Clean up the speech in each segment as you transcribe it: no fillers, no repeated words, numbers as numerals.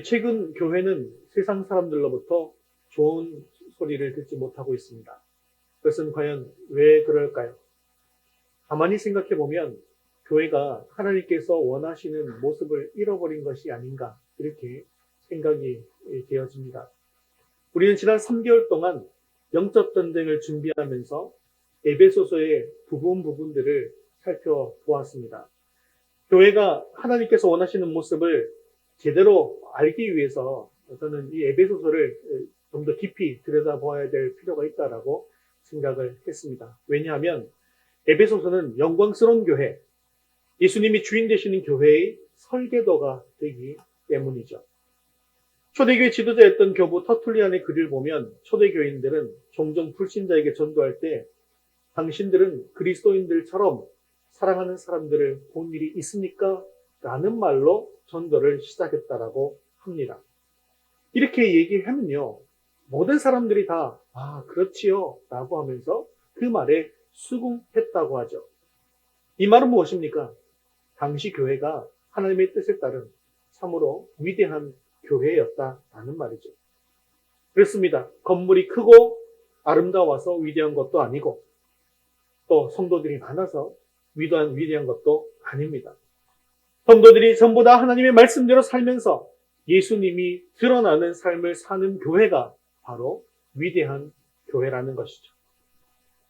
최근 교회는 세상 사람들로부터 좋은 소리를 듣지 못하고 있습니다. 그것은 과연 왜 그럴까요? 가만히 생각해 보면 교회가 하나님께서 원하시는 모습을 잃어버린 것이 아닌가 이렇게 생각이 되어집니다. 우리는 지난 3개월 동안 영적 전쟁을 준비하면서 에베소서의 부분들을 살펴보았습니다. 교회가 하나님께서 원하시는 모습을 제대로 알기 위해서 저는 이 에베소서를 좀 더 깊이 들여다봐야 될 필요가 있다라고 생각을 했습니다. 왜냐하면 에베소서는 영광스러운 교회, 예수님이 주인 되시는 교회의 설계도가 되기 때문이죠. 초대교회 지도자였던 교부 터툴리안의 글을 보면 초대교인들은 종종 불신자에게 전도할 때 당신들은 그리스도인들처럼 사랑하는 사람들을 본 일이 있습니까? 라는 말로 전도를 시작했다라고 합니다. 이렇게 얘기하면요, 모든 사람들이 다 그렇지요 라고 하면서 그 말에 수긍했다고 하죠. 이 말은 무엇입니까? 당시 교회가 하나님의 뜻에 따른 참으로 위대한 교회였다라는 말이죠. 그렇습니다. 건물이 크고 아름다워서 위대한 것도 아니고 또 성도들이 많아서 위대한 것도 아닙니다. 성도들이 전부 다 하나님의 말씀대로 살면서 예수님이 드러나는 삶을 사는 교회가 바로 위대한 교회라는 것이죠.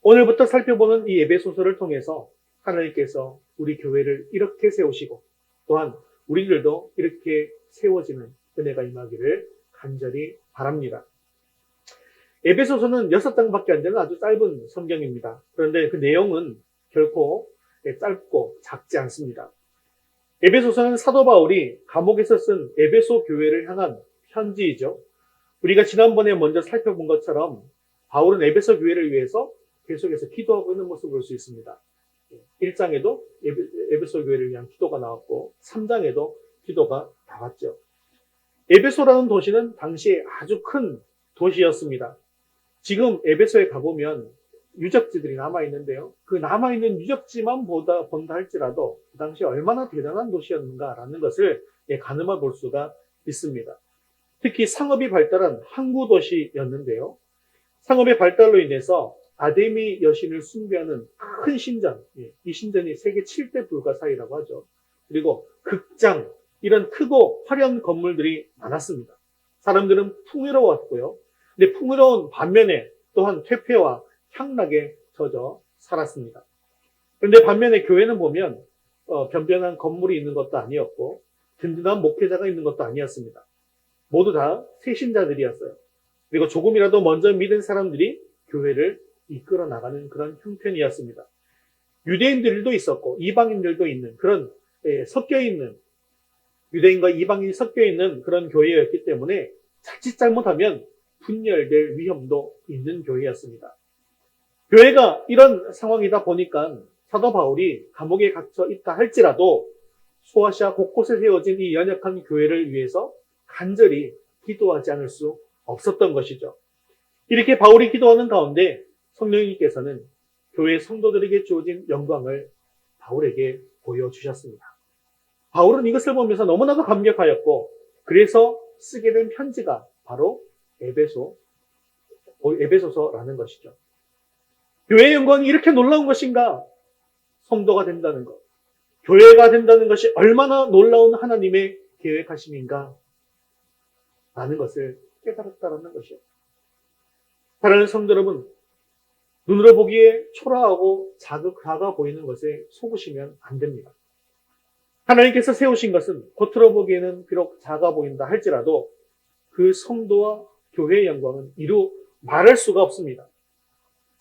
오늘부터 살펴보는 이 에베소서를 통해서 하나님께서 우리 교회를 이렇게 세우시고 또한 우리들도 이렇게 세워지는 은혜가 임하기를 간절히 바랍니다. 에베소서는 6장밖에 안 되는 아주 짧은 성경입니다. 그런데 그 내용은 결코 짧고 작지 않습니다. 에베소서는 사도 바울이 감옥에서 쓴 에베소 교회를 향한 편지이죠. 우리가 지난번에 먼저 살펴본 것처럼 바울은 에베소 교회를 위해서 계속해서 기도하고 있는 모습을 볼 수 있습니다. 1장에도 에베소 교회를 위한 기도가 나왔고 3장에도 기도가 나왔죠. 에베소라는 도시는 당시에 아주 큰 도시였습니다. 지금 에베소에 가보면 유적지들이 남아있는데요. 그 남아있는 유적지만 본다 할지라도 그 당시에 얼마나 대단한 도시였는가라는 것을 가늠해 볼 수가 있습니다. 특히 상업이 발달한 항구 도시였는데요. 상업의 발달로 인해서 아데미 여신을 숭배하는 큰 신전, 이 신전이 세계 7대 불가사의라고 하죠. 그리고 극장, 이런 크고 화려한 건물들이 많았습니다. 사람들은 풍요로웠고요. 근데 풍요로운 반면에 또한 퇴폐와 향락에 젖어 살았습니다. 그런데 반면에 교회는 보면 변변한 건물이 있는 것도 아니었고 든든한 목회자가 있는 것도 아니었습니다. 모두 다 새신자들이었어요. 그리고 조금이라도 먼저 믿은 사람들이 교회를 이끌어 나가는 그런 형편이었습니다. 유대인들도 있었고 이방인들도 있는 그런 섞여 있는 유대인과 이방인이 섞여 있는 그런 교회였기 때문에 자칫 잘못하면 분열될 위험도 있는 교회였습니다. 교회가 이런 상황이다 보니까 사도 바울이 감옥에 갇혀 있다 할지라도 소아시아 곳곳에 세워진 이 연약한 교회를 위해서 간절히 기도하지 않을 수 없었던 것이죠. 이렇게 바울이 기도하는 가운데 성령님께서는 교회 성도들에게 주어진 영광을 바울에게 보여주셨습니다. 바울은 이것을 보면서 너무나도 감격하였고 그래서 쓰게 된 편지가 바로 에베소서라는 것이죠. 교회의 영광이 이렇게 놀라운 것인가? 성도가 된다는 것. 교회가 된다는 것이 얼마나 놀라운 하나님의 계획하심인가? 라는 것을 깨달았다는 것이요. 사랑하는 성도 여러분, 눈으로 보기에 초라하고 작아 보이는 것에 속으시면 안 됩니다. 하나님께서 세우신 것은 겉으로 보기에는 비록 작아 보인다 할지라도 그 성도와 교회의 영광은 이루 말할 수가 없습니다.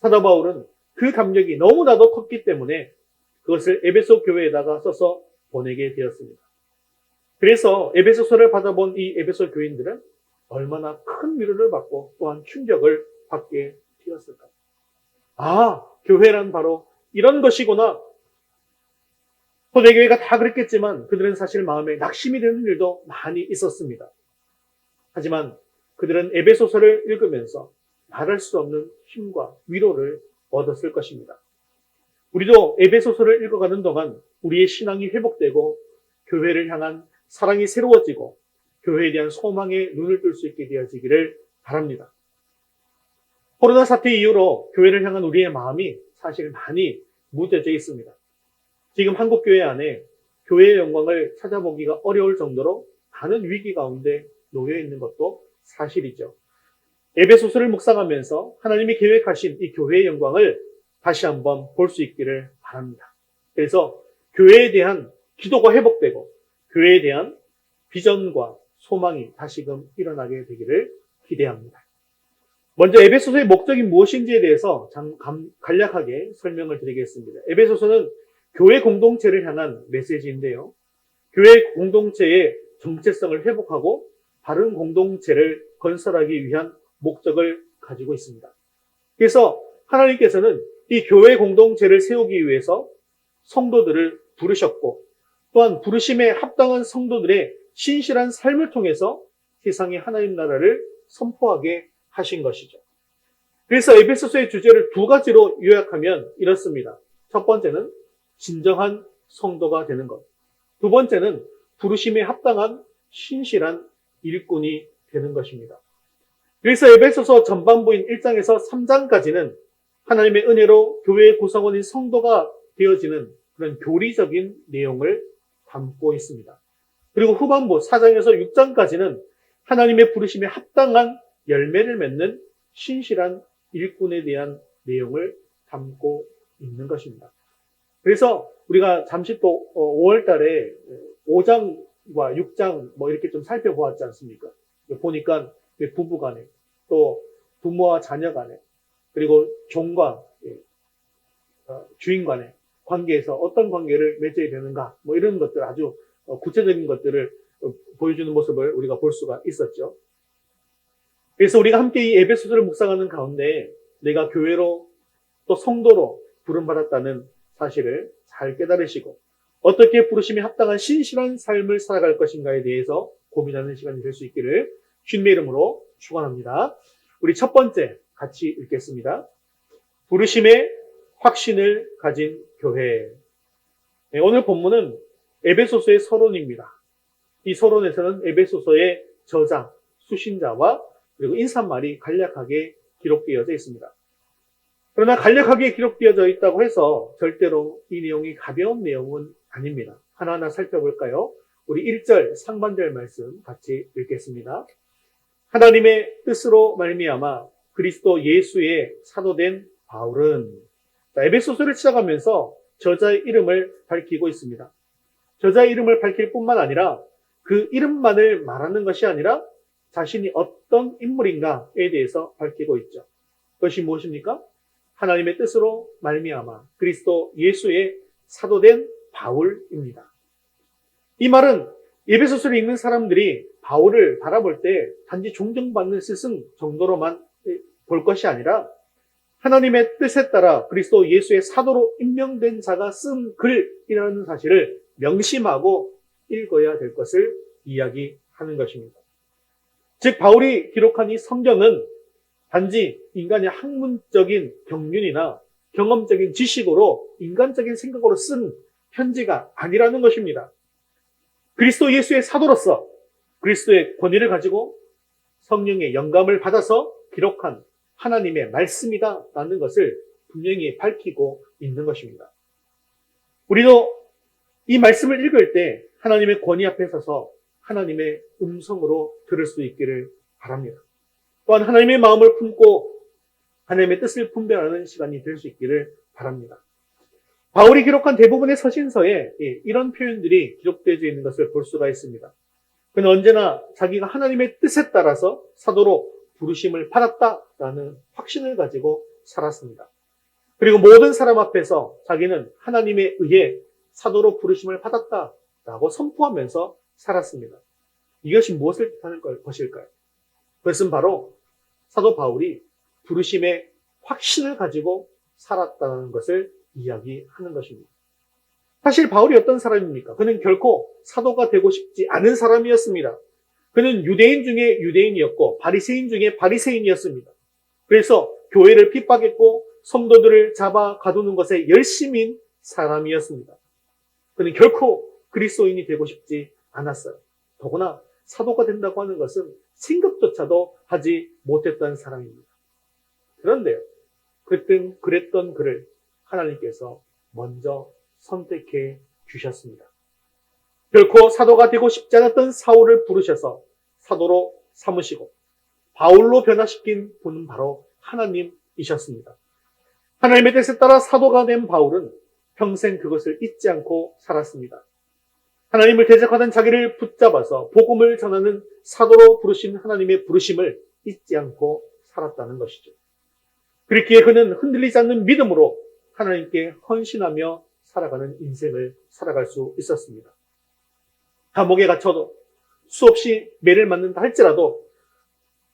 사도 바울은 그 감격이 너무나도 컸기 때문에 그것을 에베소 교회에다가 써서 보내게 되었습니다. 그래서 에베소서를 받아본 이 에베소 교인들은 얼마나 큰 위로를 받고 또한 충격을 받게 되었을까. 교회란 바로 이런 것이구나. 초대교회가 다 그랬겠지만 그들은 사실 마음에 낙심이 되는 일도 많이 있었습니다. 하지만 그들은 에베소서를 읽으면서 말할 수 없는 힘과 위로를 얻었을 것입니다. 우리도 에베소서를 읽어가는 동안 우리의 신앙이 회복되고 교회를 향한 사랑이 새로워지고 교회에 대한 소망에 눈을 뜰 수 있게 되어지기를 바랍니다. 코로나 사태 이후로 교회를 향한 우리의 마음이 사실 많이 무뎌져 있습니다. 지금 한국교회 안에 교회의 영광을 찾아보기가 어려울 정도로 많은 위기 가운데 놓여 있는 것도 사실이죠. 에베소서를 묵상하면서 하나님이 계획하신 이 교회의 영광을 다시 한번 볼 수 있기를 바랍니다. 그래서 교회에 대한 기도가 회복되고 교회에 대한 비전과 소망이 다시금 일어나게 되기를 기대합니다. 먼저 에베소서의 목적이 무엇인지에 대해서 간략하게 설명을 드리겠습니다. 에베소서는 교회 공동체를 향한 메시지인데요. 교회 공동체의 정체성을 회복하고 바른 공동체를 건설하기 위한 목적을 가지고 있습니다. 그래서 하나님께서는 이 교회 공동체를 세우기 위해서 성도들을 부르셨고 또한 부르심에 합당한 성도들의 신실한 삶을 통해서 세상의 하나님 나라를 선포하게 하신 것이죠. 그래서 에베소서의 주제를 두 가지로 요약하면 이렇습니다. 첫 번째는 진정한 성도가 되는 것. 두 번째는 부르심에 합당한 신실한 일꾼이 되는 것입니다. 그래서 에베소서 전반부인 1장에서 3장까지는 하나님의 은혜로 교회의 구성원인 성도가 되어지는 그런 교리적인 내용을 담고 있습니다. 그리고 후반부 4장에서 6장까지는 하나님의 부르심에 합당한 열매를 맺는 신실한 일꾼에 대한 내용을 담고 있는 것입니다. 그래서 우리가 잠시 또 5월 달에 5장과 6장 이렇게 좀 살펴보았지 않습니까? 보니까 부부 간에 또 부모와 자녀 간에 그리고 종과 주인 간의 관계에서 어떤 관계를 맺어야 되는가 이런 것들 아주 구체적인 것들을 보여주는 모습을 우리가 볼 수가 있었죠. 그래서 우리가 함께 이 에베소서를 묵상하는 가운데 내가 교회로 또 성도로 부름받았다는 사실을 잘 깨달으시고 어떻게 부르심에 합당한 신실한 삶을 살아갈 것인가에 대해서 고민하는 시간이 될 수 있기를 주님의 이름으로 축원합니다. 우리 첫 번째 같이 읽겠습니다. 부르심의 확신을 가진 교회. 네, 오늘 본문은 에베소서의 서론입니다. 이 서론에서는 에베소서의 저자, 수신자와 그리고 인사말이 간략하게 기록되어져 있습니다. 그러나 간략하게 기록되어져 있다고 해서 절대로 이 내용이 가벼운 내용은 아닙니다. 하나하나 살펴볼까요? 우리 1절 상반절 말씀 같이 읽겠습니다. 하나님의 뜻으로 말미암아 그리스도 예수의 사도된 바울은 에베소서를 시작하면서 저자의 이름을 밝히고 있습니다. 저자의 이름을 밝힐 뿐만 아니라 그 이름만을 말하는 것이 아니라 자신이 어떤 인물인가에 대해서 밝히고 있죠. 그것이 무엇입니까? 하나님의 뜻으로 말미암아 그리스도 예수의 사도된 바울입니다. 이 말은 에베소서를 읽는 사람들이 바울을 바라볼 때 단지 존경받는 스승 정도로만 볼 것이 아니라 하나님의 뜻에 따라 그리스도 예수의 사도로 임명된 자가 쓴 글이라는 사실을 명심하고 읽어야 될 것을 이야기하는 것입니다. 즉 바울이 기록한 이 성경은 단지 인간의 학문적인 경륜이나 경험적인 지식으로 인간적인 생각으로 쓴 편지가 아니라는 것입니다. 그리스도 예수의 사도로서 그리스도의 권위를 가지고 성령의 영감을 받아서 기록한 하나님의 말씀이다라는 것을 분명히 밝히고 있는 것입니다. 우리도 이 말씀을 읽을 때 하나님의 권위 앞에 서서 하나님의 음성으로 들을 수 있기를 바랍니다. 또한 하나님의 마음을 품고 하나님의 뜻을 분별하는 시간이 될 수 있기를 바랍니다. 바울이 기록한 대부분의 서신서에 이런 표현들이 기록되어 있는 것을 볼 수가 있습니다. 그는 언제나 자기가 하나님의 뜻에 따라서 사도로 부르심을 받았다라는 확신을 가지고 살았습니다. 그리고 모든 사람 앞에서 자기는 하나님에 의해 사도로 부르심을 받았다라고 선포하면서 살았습니다. 이것이 무엇을 뜻하는 것일까요? 그것은 바로 사도 바울이 부르심의 확신을 가지고 살았다는 것을 이야기하는 것입니다. 사실 바울이 어떤 사람입니까? 그는 결코 사도가 되고 싶지 않은 사람이었습니다. 그는 유대인 중에 유대인이었고 바리새인 중에 바리새인이었습니다. 그래서 교회를 핍박했고 성도들을 잡아 가두는 것에 열심인 사람이었습니다. 그는 결코 그리스도인이 되고 싶지 않았어요. 더구나 사도가 된다고 하는 것은 생각조차도 하지 못했던 사람입니다. 그런데요, 그랬던 그를 하나님께서 먼저 선택해 주셨습니다. 결코 사도가 되고 싶지 않았던 사울을 부르셔서 사도로 삼으시고 바울로 변화시킨 분은 바로 하나님이셨습니다. 하나님의 뜻에 따라 사도가 된 바울은 평생 그것을 잊지 않고 살았습니다. 하나님을 대적하던 자기를 붙잡아서 복음을 전하는 사도로 부르신 하나님의 부르심을 잊지 않고 살았다는 것이죠. 그렇기에 그는 흔들리지 않는 믿음으로 하나님께 헌신하며 살아가는 인생을 살아갈 수 있었습니다. 감옥에 갇혀도 수없이 매를 맞는다 할지라도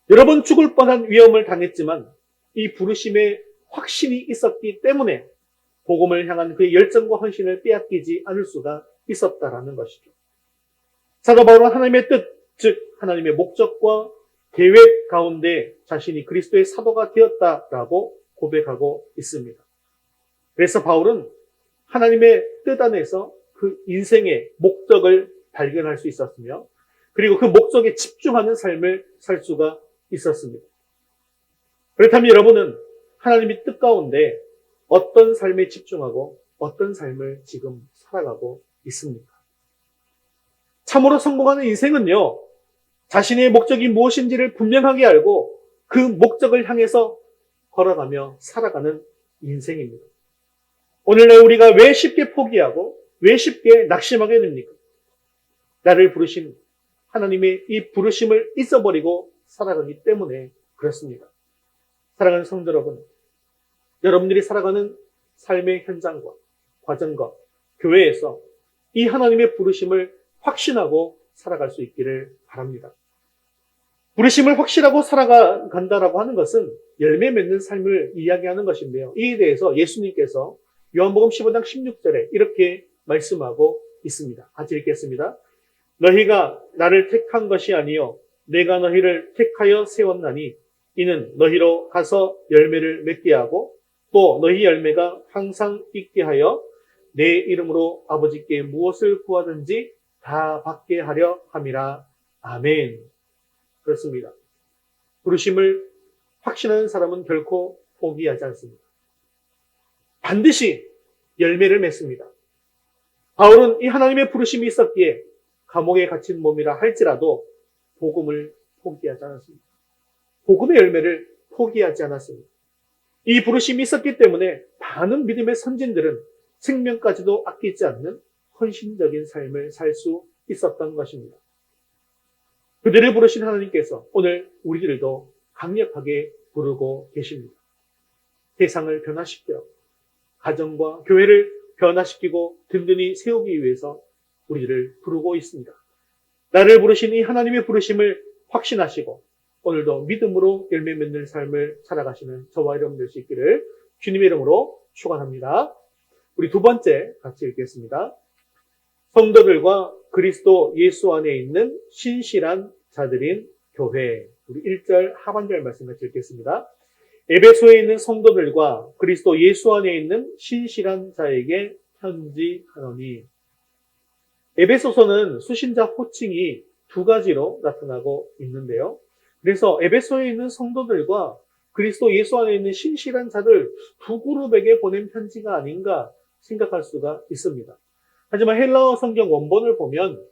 여러 번 죽을 뻔한 위험을 당했지만 이 부르심에 확신이 있었기 때문에 복음을 향한 그의 열정과 헌신을 빼앗기지 않을 수가 있었다라는 것이죠. 사도 바울은 하나님의 뜻, 즉 하나님의 목적과 계획 가운데 자신이 그리스도의 사도가 되었다라고 고백하고 있습니다. 그래서 바울은 하나님의 뜻 안에서 그 인생의 목적을 발견할 수 있었으며 그리고 그 목적에 집중하는 삶을 살 수가 있었습니다. 그렇다면 여러분은 하나님의 뜻 가운데 어떤 삶에 집중하고 어떤 삶을 지금 살아가고 있습니까? 참으로 성공하는 인생은요, 자신의 목적이 무엇인지를 분명하게 알고 그 목적을 향해서 걸어가며 살아가는 인생입니다. 오늘날 우리가 왜 쉽게 포기하고 왜 쉽게 낙심하게 됩니까? 나를 부르신 하나님의 이 부르심을 잊어버리고 살아가기 때문에 그렇습니다. 사랑하는 성도 여러분, 여러분들이 살아가는 삶의 현장과 과정과 교회에서 이 하나님의 부르심을 확신하고 살아갈 수 있기를 바랍니다. 부르심을 확실하고 살아간다라고 하는 것은 열매 맺는 삶을 이야기하는 것인데요. 이에 대해서 예수님께서 요한복음 15장 16절에 이렇게 말씀하고 있습니다. 같이 읽겠습니다. 너희가 나를 택한 것이 아니요 내가 너희를 택하여 세웠나니 이는 너희로 가서 열매를 맺게 하고 또 너희 열매가 항상 있게 하여 내 이름으로 아버지께 무엇을 구하든지 다 받게 하려 함이라. 아멘. 그렇습니다. 부르심을 확신하는 사람은 결코 포기하지 않습니다. 반드시 열매를 맺습니다. 바울은 이 하나님의 부르심이 있었기에 감옥에 갇힌 몸이라 할지라도 복음을 포기하지 않았습니다. 복음의 열매를 포기하지 않았습니다. 이 부르심이 있었기 때문에 많은 믿음의 선진들은 생명까지도 아끼지 않는 헌신적인 삶을 살 수 있었던 것입니다. 그들을 부르신 하나님께서 오늘 우리들도 강력하게 부르고 계십니다. 세상을 변화시키러 가정과 교회를 변화시키고 든든히 세우기 위해서 우리들을 부르고 있습니다. 나를 부르신 이 하나님의 부르심을 확신하시고 오늘도 믿음으로 열매 맺는 삶을 살아가시는 저와 여러분 될 수 있기를 주님의 이름으로 축원합니다. 우리 두 번째 같이 읽겠습니다. 성도들과 그리스도 예수 안에 있는 신실한 자들인 교회. 우리 1절 하반절 말씀 같이 읽겠습니다. 에베소에 있는 성도들과 그리스도 예수 안에 있는 신실한 자에게 편지하노니. 에베소서는 수신자 호칭이 두 가지로 나타나고 있는데요. 그래서 에베소에 있는 성도들과 그리스도 예수 안에 있는 신실한 자들 두 그룹에게 보낸 편지가 아닌가 생각할 수가 있습니다. 하지만 헬라어 성경 원본을 보면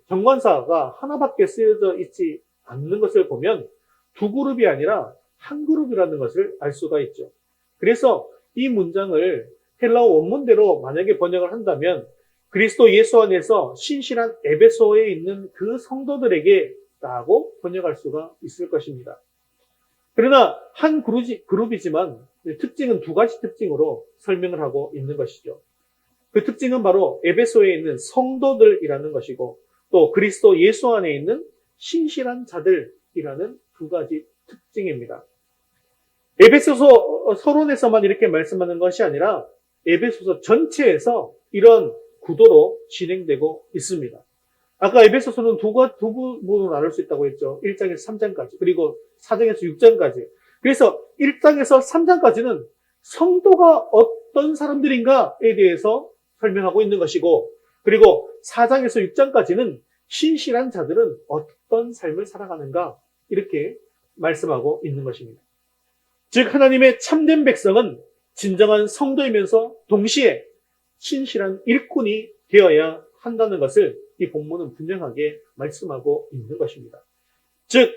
정관사가 하나밖에 쓰여져 있지 않는 것을 보면 두 그룹이 아니라 한 그룹이라는 것을 알 수가 있죠. 그래서 이 문장을 헬라어 원문대로 만약에 번역을 한다면 그리스도 예수 안에서 신실한 에베소에 있는 그 성도들에게 라고 번역할 수가 있을 것입니다. 그러나 한 그룹이지만 특징은 두 가지 특징으로 설명을 하고 있는 것이죠. 그 특징은 바로 에베소에 있는 성도들이라는 것이고 또 그리스도 예수 안에 있는 신실한 자들이라는 두 가지 특징입니다. 에베소서 서론에서만 이렇게 말씀하는 것이 아니라 에베소서 전체에서 이런 구도로 진행되고 있습니다. 아까 에베소서는 두 부분으로 나눌 수 있다고 했죠. 1장에서 3장까지 그리고 4장에서 6장까지. 그래서 1장에서 3장까지는 성도가 어떤 사람들인가에 대해서 설명하고 있는 것이고 그리고 4장에서 6장까지는 신실한 자들은 어떤 삶을 살아가는가? 이렇게 말씀하고 있는 것입니다. 즉 하나님의 참된 백성은 진정한 성도이면서 동시에 신실한 일꾼이 되어야 한다는 것을 이 본문은 분명하게 말씀하고 있는 것입니다. 즉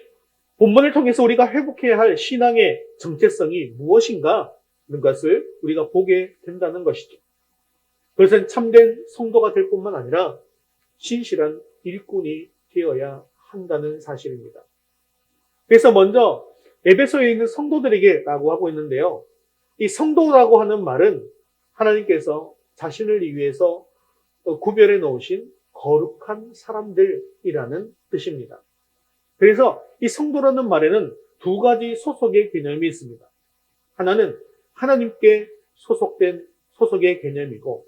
본문을 통해서 우리가 회복해야 할 신앙의 정체성이 무엇인가 하는 것을 우리가 보게 된다는 것이죠. 그것은 참된 성도가 될 뿐만 아니라 신실한 일꾼이 되어야 한다는 사실입니다. 그래서 먼저 에베소에 있는 성도들에게 라고 하고 있는데요. 이 성도라고 하는 말은 하나님께서 자신을 위해서 구별해 놓으신 거룩한 사람들이라는 뜻입니다. 그래서 이 성도라는 말에는 두 가지 소속의 개념이 있습니다. 하나는 하나님께 소속된 소속의 개념이고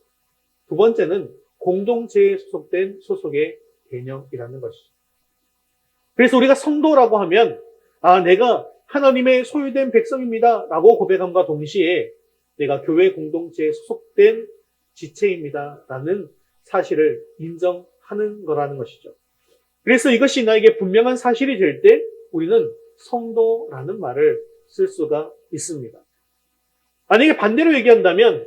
두 번째는 공동체에 소속된 소속의 개념이라는 것이죠. 그래서 우리가 성도라고 하면 내가 하나님의 소유된 백성입니다 라고 고백함과 동시에 내가 교회 공동체에 소속된 지체입니다 라는 사실을 인정하는 거라는 것이죠. 그래서 이것이 나에게 분명한 사실이 될 때 우리는 성도라는 말을 쓸 수가 있습니다. 만약에 반대로 얘기한다면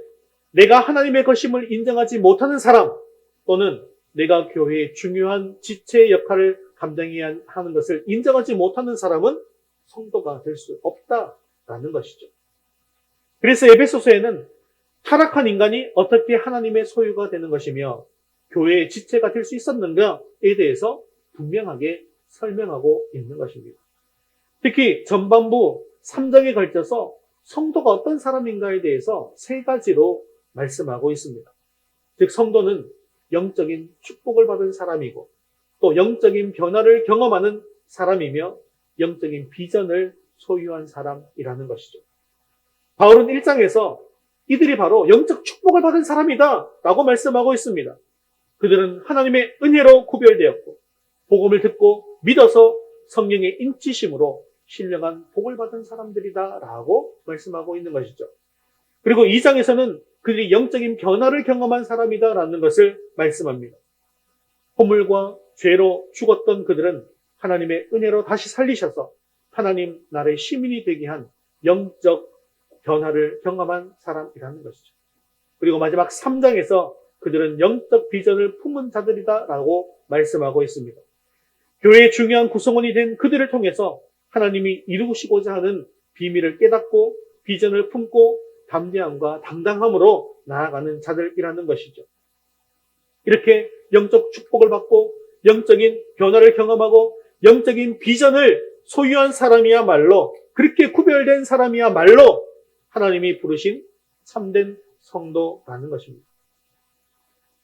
내가 하나님의 것임을 인정하지 못하는 사람 또는 내가 교회의 중요한 지체 역할을 감당해야 하는 것을 인정하지 못하는 사람은 성도가 될 수 없다라는 것이죠. 그래서 에베소서에는 타락한 인간이 어떻게 하나님의 소유가 되는 것이며 교회의 지체가 될 수 있었는가에 대해서 분명하게 설명하고 있는 것입니다. 특히 전반부 3장에 걸쳐서 성도가 어떤 사람인가에 대해서 세 가지로 말씀하고 있습니다. 즉 성도는 영적인 축복을 받은 사람이고 또 영적인 변화를 경험하는 사람이며 영적인 비전을 소유한 사람이라는 것이죠. 바울은 1장에서 이들이 바로 영적 축복을 받은 사람이다 라고 말씀하고 있습니다. 그들은 하나님의 은혜로 구별되었고 복음을 듣고 믿어서 성령의 인치심으로 신령한 복을 받은 사람들이다 라고 말씀하고 있는 것이죠. 그리고 2장에서는 그들이 영적인 변화를 경험한 사람이다 라는 것을 말씀합니다. 허물과 죄로 죽었던 그들은 하나님의 은혜로 다시 살리셔서 하나님 나라의 시민이 되게 한 영적 변화를 경험한 사람이라는 것이죠. 그리고 마지막 3장에서 그들은 영적 비전을 품은 자들이다 라고 말씀하고 있습니다. 교회의 중요한 구성원이 된 그들을 통해서 하나님이 이루시고자 하는 비밀을 깨닫고 비전을 품고 담대함과 당당함으로 나아가는 자들이라는 것이죠. 이렇게 영적 축복을 받고 영적인 변화를 경험하고 영적인 비전을 소유한 사람이야말로 그렇게 구별된 사람이야말로 하나님이 부르신 참된 성도라는 것입니다.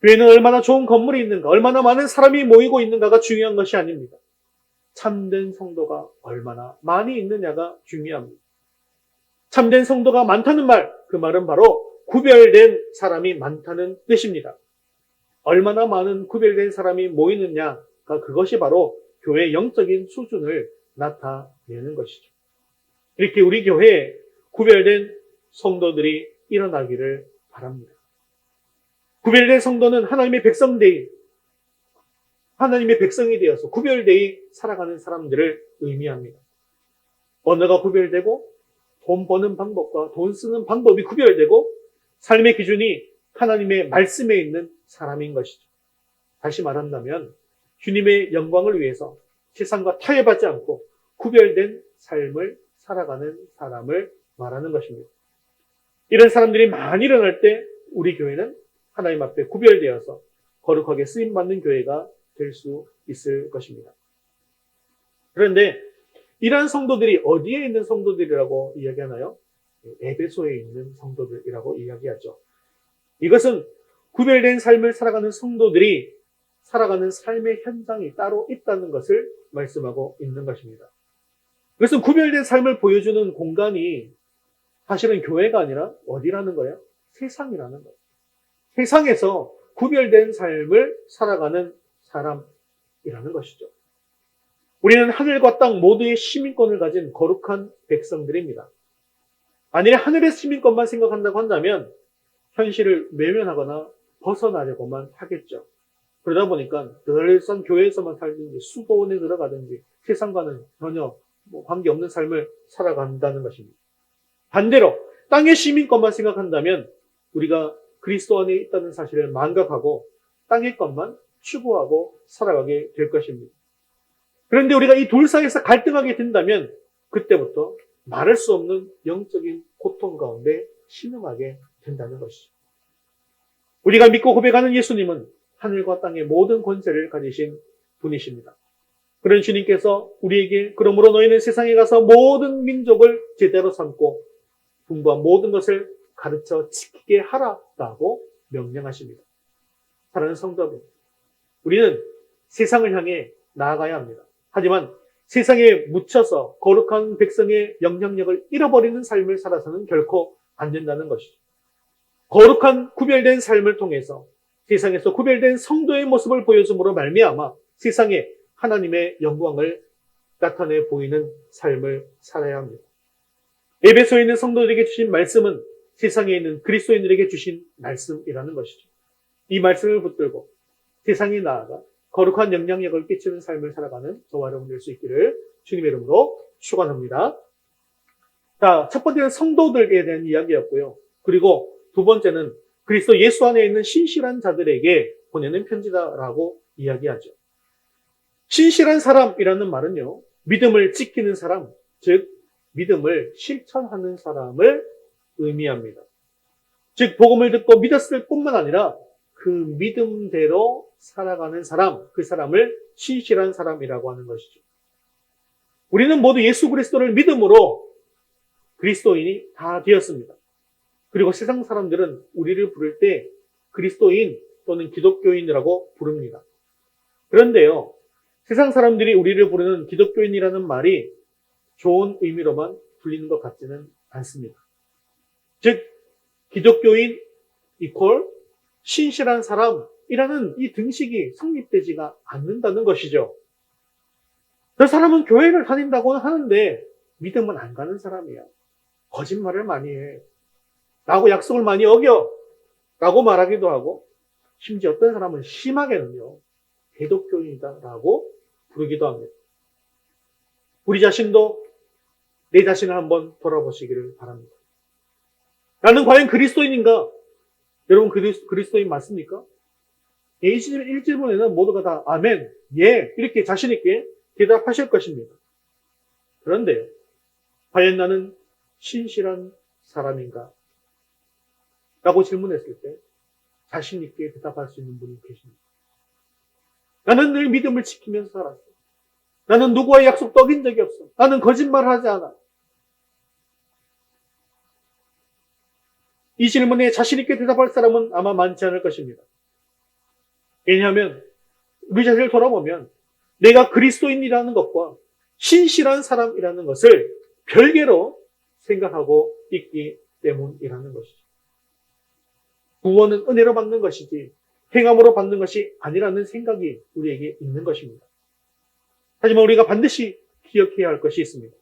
교회는 얼마나 좋은 건물이 있는가, 얼마나 많은 사람이 모이고 있는가가 중요한 것이 아닙니다. 참된 성도가 얼마나 많이 있느냐가 중요합니다. 참된 성도가 많다는 말, 그 말은 바로 구별된 사람이 많다는 뜻입니다. 얼마나 많은 구별된 사람이 모이느냐가 그것이 바로 교회의 영적인 수준을 나타내는 것이죠. 이렇게 우리 교회에 구별된 성도들이 일어나기를 바랍니다. 구별된 성도는 하나님의 백성되이, 하나님의 백성이 되어서 구별되이 살아가는 사람들을 의미합니다. 언어가 구별되고 돈 버는 방법과 돈 쓰는 방법이 구별되고 삶의 기준이 하나님의 말씀에 있는 사람인 것이죠. 다시 말한다면 주님의 영광을 위해서 세상과 타협하지 않고 구별된 삶을 살아가는 사람을 말하는 것입니다. 이런 사람들이 많이 일어날 때 우리 교회는 하나님 앞에 구별되어서 거룩하게 쓰임받는 교회가 될 수 있을 것입니다. 그런데 이러한 성도들이 어디에 있는 성도들이라고 이야기하나요? 에베소에 있는 성도들이라고 이야기하죠. 이것은 구별된 삶을 살아가는 성도들이 살아가는 삶의 현장이 따로 있다는 것을 말씀하고 있는 것입니다. 그것은 구별된 삶을 보여주는 공간이 사실은 교회가 아니라 어디라는 거예요? 세상이라는 거예요. 세상에서 구별된 삶을 살아가는 사람이라는 것이죠. 우리는 하늘과 땅 모두의 시민권을 가진 거룩한 백성들입니다. 만일에 하늘의 시민권만 생각한다고 한다면 현실을 외면하거나 벗어나려고만 하겠죠. 그러다 보니까 늘상 교회에서만 살든지 수도원에 들어가든지 세상과는 전혀 관계없는 삶을 살아간다는 것입니다. 반대로 땅의 시민권만 생각한다면 우리가 그리스도 안에 있다는 사실을 망각하고 땅의 것만 추구하고 살아가게 될 것입니다. 그런데 우리가 이 둘 사이에서 갈등하게 된다면 그때부터 말할 수 없는 영적인 고통 가운데 신음하게 된다는 것이죠. 우리가 믿고 고백하는 예수님은 하늘과 땅의 모든 권세를 가지신 분이십니다. 그런 주님께서 우리에게 그러므로 너희는 세상에 가서 모든 민족을 제대로 삼고 분부한 모든 것을 가르쳐 지키게 하라라고 명령하십니다. 사랑하는 성도 여러분, 우리는 세상을 향해 나아가야 합니다. 하지만 세상에 묻혀서 거룩한 백성의 영향력을 잃어버리는 삶을 살아서는 결코 안 된다는 것이죠. 거룩한 구별된 삶을 통해서 세상에서 구별된 성도의 모습을 보여줌으로 말미암아 세상에 하나님의 영광을 나타내 보이는 삶을 살아야 합니다. 에베소에 있는 성도들에게 주신 말씀은 세상에 있는 그리스도인들에게 주신 말씀이라는 것이죠. 이 말씀을 붙들고 세상에 나아가 거룩한 영향력을 끼치는 삶을 살아가는 저와 여러분 될 수 있기를 주님의 이름으로 축원합니다. 자, 첫 번째는 성도들에 대한 이야기였고요. 그리고 두 번째는 그리스도 예수 안에 있는 신실한 자들에게 보내는 편지다라고 이야기하죠. 신실한 사람이라는 말은요, 믿음을 지키는 사람, 즉 믿음을 실천하는 사람을 의미합니다. 즉 복음을 듣고 믿었을 뿐만 아니라 그 믿음대로 살아가는 사람, 그 사람을 신실한 사람이라고 하는 것이죠. 우리는 모두 예수 그리스도를 믿음으로 그리스도인이 다 되었습니다. 그리고 세상 사람들은 우리를 부를 때 그리스도인 또는 기독교인이라고 부릅니다. 그런데요, 세상 사람들이 우리를 부르는 기독교인이라는 말이 좋은 의미로만 불리는 것 같지는 않습니다. 즉, 기독교인 이퀄 신실한 사람이라는 이 등식이 성립되지가 않는다는 것이죠. 그 사람은 교회를 다닌다고는 하는데 믿음은 안 가는 사람이야. 거짓말을 많이 해. 라고 약속을 많이 어겨. 라고 말하기도 하고 심지어 어떤 사람은 심하게는요. 대독교인이다. 라고 부르기도 합니다. 우리 자신도 내 자신을 한번 돌아보시기를 바랍니다. 나는 과연 그리스도인인가? 여러분 그리스도인 맞습니까? 1질문에는 모두가 다 아멘, 예 이렇게 자신 있게 대답하실 것입니다. 그런데요. 과연 나는 신실한 사람인가? 라고 질문했을 때 자신 있게 대답할 수 있는 분이 계십니다. 나는 늘 믿음을 지키면서 살았어. 나는 누구와의 약속도 어긴 적이 없어. 나는 거짓말을 하지 않아. 이 질문에 자신 있게 대답할 사람은 아마 많지 않을 것입니다. 왜냐하면 우리 자신을 돌아보면 내가 그리스도인이라는 것과 신실한 사람이라는 것을 별개로 생각하고 있기 때문이라는 것이죠. 구원은 은혜로 받는 것이지 행함으로 받는 것이 아니라는 생각이 우리에게 있는 것입니다. 하지만 우리가 반드시 기억해야 할 것이 있습니다.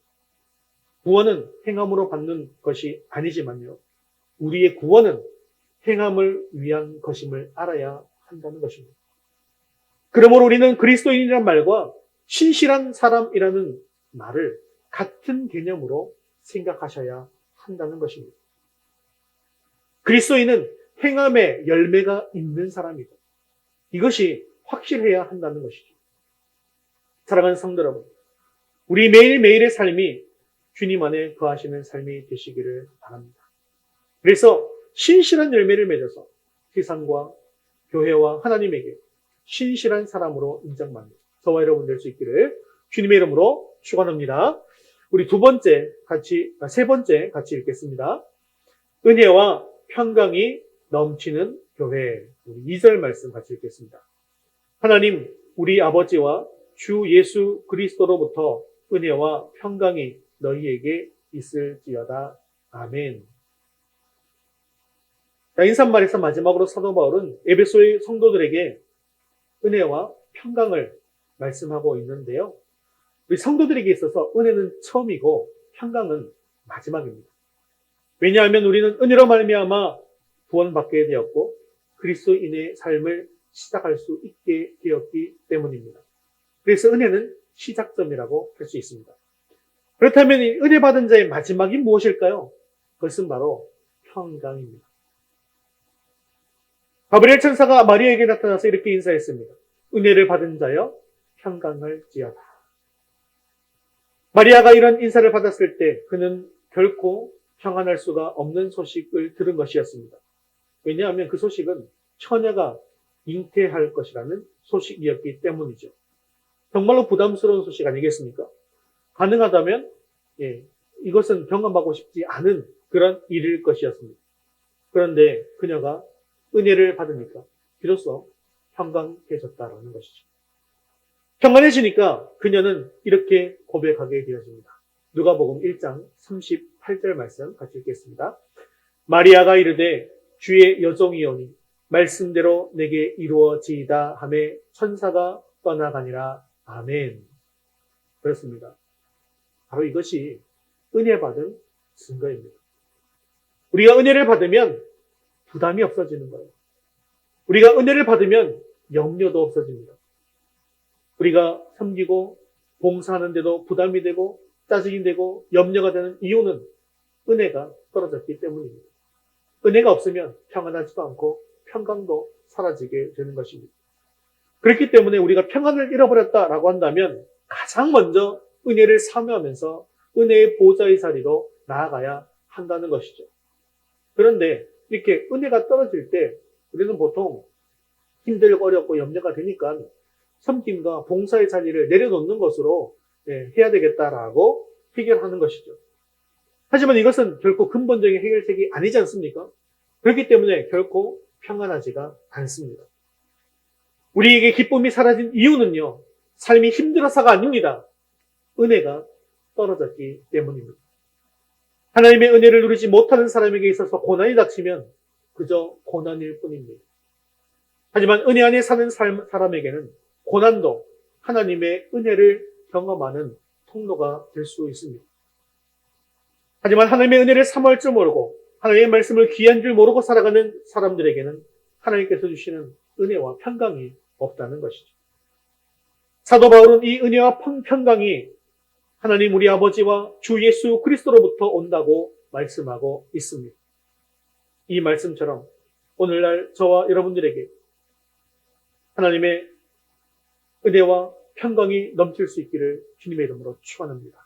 구원은 행함으로 받는 것이 아니지만요. 우리의 구원은 행함을 위한 것임을 알아야 한다는 것입니다. 그러므로 우리는 그리스도인이라는 말과 신실한 사람이라는 말을 같은 개념으로 생각하셔야 한다는 것입니다. 그리스도인은 행함의 열매가 있는 사람이고 이것이 확실해야 한다는 것이죠. 사랑하는 성도 여러분, 우리 매일매일의 삶이 주님 안에 거하시는 삶이 되시기를 바랍니다. 그래서 신실한 열매를 맺어서 세상과 교회와 하나님에게 신실한 사람으로 인정받는 저와 여러분 될 수 있기를 주님의 이름으로 축원합니다. 우리 세 번째 같이 읽겠습니다. 은혜와 평강이 넘치는 교회. 우리 2절 말씀 같이 읽겠습니다. 하나님, 우리 아버지와 주 예수 그리스도로부터 은혜와 평강이 너희에게 있을지어다. 아멘. 인사말에서 마지막으로 사도 바울은 에베소의 성도들에게 은혜와 평강을 말씀하고 있는데요. 우리 성도들에게 있어서 은혜는 처음이고 평강은 마지막입니다. 왜냐하면 우리는 은혜로 말미암아 구원받게 되었고 그리스도인의 삶을 시작할 수 있게 되었기 때문입니다. 그래서 은혜는 시작점이라고 할 수 있습니다. 그렇다면 이 은혜 받은 자의 마지막이 무엇일까요? 그것은 바로 평강입니다. 가브리엘 천사가 마리아에게 나타나서 이렇게 인사했습니다. 은혜를 받은 자여 평강을지어다. 마리아가 이런 인사를 받았을 때 그는 결코 평안할 수가 없는 소식을 들은 것이었습니다. 왜냐하면 그 소식은 처녀가 잉태할 것이라는 소식이었기 때문이죠. 정말로 부담스러운 소식 아니겠습니까? 가능하다면 이것은 경험하고 싶지 않은 그런 일일 것이었습니다. 그런데 그녀가 은혜를 받으니까 비로소 평강해졌다라는 것이죠. 평안해지니까 그녀는 이렇게 고백하게 되었습니다. 누가복음 1장 38절 말씀 같이 읽겠습니다. 마리아가 이르되 주의 여종이오니 말씀대로 내게 이루어지이다 하매 천사가 떠나가니라. 아멘. 그렇습니다. 바로 이것이 은혜 받은 증거입니다. 우리가 은혜를 받으면 부담이 없어지는 거예요. 우리가 은혜를 받으면 염려도 없어집니다. 우리가 섬기고 봉사하는데도 부담이 되고 짜증이 되고 염려가 되는 이유는 은혜가 떨어졌기 때문입니다. 은혜가 없으면 평안하지도 않고 평강도 사라지게 되는 것입니다. 그렇기 때문에 우리가 평안을 잃어버렸다라고 한다면 가장 먼저 은혜를 사모하면서 은혜의 보좌의 자리로 나아가야 한다는 것이죠. 그런데 이렇게 은혜가 떨어질 때 우리는 보통 힘들고 어렵고 염려가 되니까 섬김과 봉사의 자리를 내려놓는 것으로 해야 되겠다라고 해결하는 것이죠. 하지만 이것은 결코 근본적인 해결책이 아니지 않습니까? 그렇기 때문에 결코 평안하지가 않습니다. 우리에게 기쁨이 사라진 이유는요, 삶이 힘들어서가 아닙니다. 은혜가 떨어졌기 때문입니다. 하나님의 은혜를 누리지 못하는 사람에게 있어서 고난이 닥치면 그저 고난일 뿐입니다. 하지만 은혜 안에 사는 사람에게는 고난도 하나님의 은혜를 경험하는 통로가 될 수 있습니다. 하지만 하나님의 은혜를 사모할 줄 모르고 하나님의 말씀을 귀한 줄 모르고 살아가는 사람들에게는 하나님께서 주시는 은혜와 평강이 없다는 것이죠. 사도 바울은 이 은혜와 평강이 하나님 우리 아버지와 주 예수 그리스도로부터 온다고 말씀하고 있습니다. 이 말씀처럼 오늘날 저와 여러분들에게 하나님의 은혜와 평강이 넘칠 수 있기를 주님의 이름으로 축원합니다.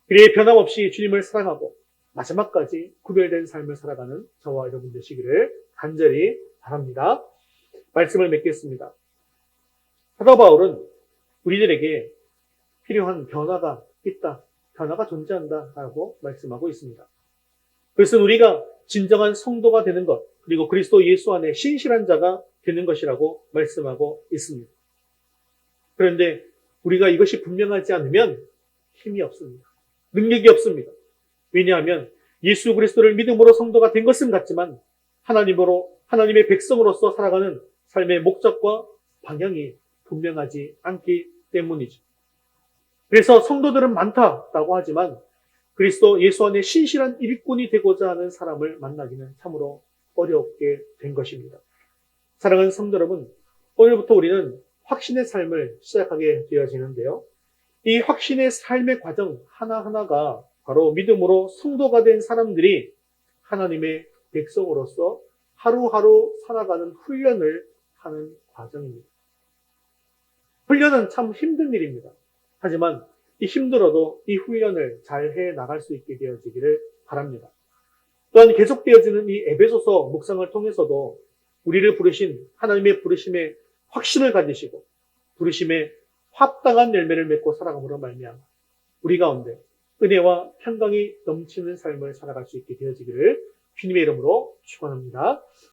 그리에 변함없이 주님을 사랑하고 마지막까지 구별된 삶을 살아가는 저와 여러분 되시기를 간절히 바랍니다. 말씀을 맺겠습니다. 사도 바울은 우리들에게 필요한 변화가 있다, 변화가 존재한다라고 말씀하고 있습니다. 그것은 우리가 진정한 성도가 되는 것, 그리고 그리스도 예수 안에 신실한 자가 되는 것이라고 말씀하고 있습니다. 그런데 우리가 이것이 분명하지 않으면 힘이 없습니다. 능력이 없습니다. 왜냐하면 예수 그리스도를 믿음으로 성도가 된 것은 같지만 하나님의 백성으로서 살아가는 삶의 목적과 방향이 분명하지 않기 때문이죠. 그래서 성도들은 많다라고 하지만 그리스도 예수 안에 신실한 일꾼이 되고자 하는 사람을 만나기는 참으로 어렵게 된 것입니다. 사랑하는 성도 여러분, 오늘부터 우리는 확신의 삶을 시작하게 되어지는데요. 이 확신의 삶의 과정 하나하나가 바로 믿음으로 성도가 된 사람들이 하나님의 백성으로서 하루하루 살아가는 훈련을 하는 과정입니다. 훈련은 참 힘든 일입니다. 하지만 이 힘들어도 이 훈련을 잘 해 나갈 수 있게 되어지기를 바랍니다. 또한 계속되어지는 이 에베소서 묵상을 통해서도 우리를 부르신 하나님의 부르심에 확신을 가지시고 부르심에 합당한 열매를 맺고 살아감으로 말미암아 우리 가운데 은혜와 평강이 넘치는 삶을 살아갈 수 있게 되어지기를 주님의 이름으로 축원합니다.